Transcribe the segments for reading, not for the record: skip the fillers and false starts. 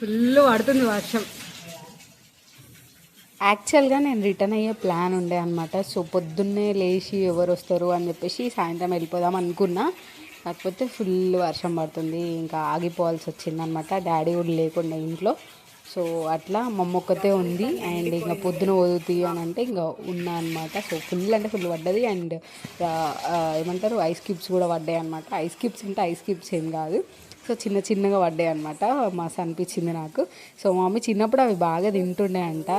Full పడుతుంది వర్షం. యాక్చువల్గా నేను రిటర్న్ అయ్యే ప్లాన్ ఉండే అనమాట. సో పొద్దున్నే లేచి ఎవరు వస్తారు అని చెప్పేసి సాయంత్రం వెళ్ళిపోదాం అనుకున్నా. కాకపోతే ఫుల్ వర్షం పడుతుంది, ఇంకా ఆగిపోవాల్సి వచ్చిందనమాట. డాడీ కూడా లేకుండా ఇంట్లో. సో అట్లా మమ్మ ఒక్కతే ఉంది. అండ్ ఇంకా పొద్దున వదులుతాయి అని అంటే ఇంకా ఉన్నా అనమాట. సో ఫుల్ అంటే ఫుల్ పడ్డది. అండ్ ఏమంటారు, ఐస్ క్యూబ్స్ కూడా పడ్డాయి అనమాట. ఐస్ క్యూబ్స్ అంటే ఐస్ క్యూబ్స్ ఏం కాదు, సో చిన్న చిన్నగా పడ్డాయి అనమాట. మస్తు అనిపించింది నాకు. సో మమ్మీ చిన్నప్పుడు అవి బాగా తింటుండే అంట.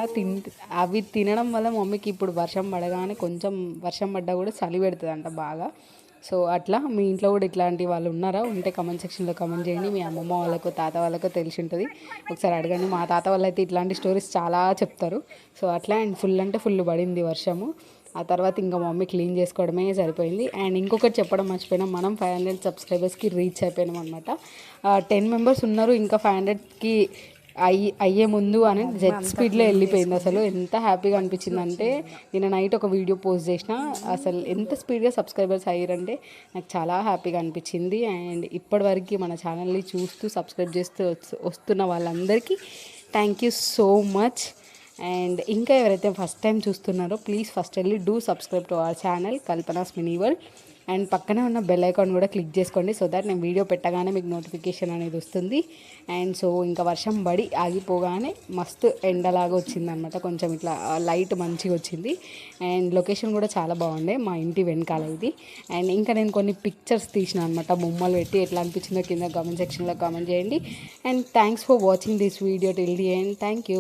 అవి తినడం వల్ల మమ్మీకి ఇప్పుడు వర్షం పడగానే కొంచెం వర్షం పడ్డా కూడా చలి పెడుతుంది అంట బాగా. సో అట్లా మీ ఇంట్లో కూడా ఇట్లాంటి వాళ్ళు ఉన్నారా? ఉంటే కమెంట్ సెక్షన్లో కమెంట్ చేయండి. మీ అమ్మమ్మ వాళ్ళకు తాత వాళ్ళకు తెలిసి ఉంటుంది, ఒకసారి అడగండి. మా తాత వాళ్ళు అయితే ఇట్లాంటి స్టోరీస్ చాలా చెప్తారు. సో అట్లా అండ్ ఫుల్ అంటే ఫుల్ పడింది వర్షము. ఆ తర్వాత ఇంకా మమ్మీ క్లీన్ చేసుకోవడమే సరిపోయింది. అండ్ ఇంకొకటి చెప్పడం మర్చిపోయినా, మనం 500 సబ్స్క్రైబర్స్కి రీచ్ అయిపోయినాం అనమాట. 10 మెంబర్స్ ఉన్నారు, ఇంకా 500కి అయ్యే ముందు అని జెట్ స్పీడ్లో వెళ్ళిపోయింది. అసలు ఎంత హ్యాపీగా అనిపించింది అంటే, నేను నైట్ ఒక వీడియో పోస్ట్ చేసిన, అసలు ఎంత స్పీడ్గా సబ్స్క్రైబర్స్ అయ్యారంటే నాకు చాలా హ్యాపీగా అనిపించింది. అండ్ ఇప్పటివరకు మన ఛానల్ని చూస్తూ సబ్స్క్రైబ్ చేస్తూ వస్తున్న వాళ్ళందరికీ thank you so much. And ఇంకా ఎవరైతే ఫస్ట్ టైం చూస్తున్నారో ప్లీజ్ ఫస్ట్ వెళ్ళి do subscribe to our channel Kalpana's mini world. And పక్కనే ఉన్న బెల్ ఐకాన్ కూడా క్లిక్ చేసుకోండి, సో దట్ నేను వీడియో పెట్టగానే మీకు నోటిఫికేషన్ అనేది వస్తుంది. అండ్ సో ఇంకా వర్షం పడి ఆగిపోగానే మస్తు ఎండలాగా వచ్చిందనమాట, కొంచెం ఇట్లా లైట్ మంచిగా వచ్చింది. అండ్ లొకేషన్ కూడా చాలా బాగుండే, మా ఇంటి వెనకాల ఇది. అండ్ ఇంకా నేను కొన్ని పిక్చర్స్ తీసిన అనమాట, బొమ్మలు పెట్టి. ఎట్లా అనిపించిందో కింద కామెంట్ సెక్షన్లో కామెంట్ చేయండి. And thanks for watching this video till the end. Thank you.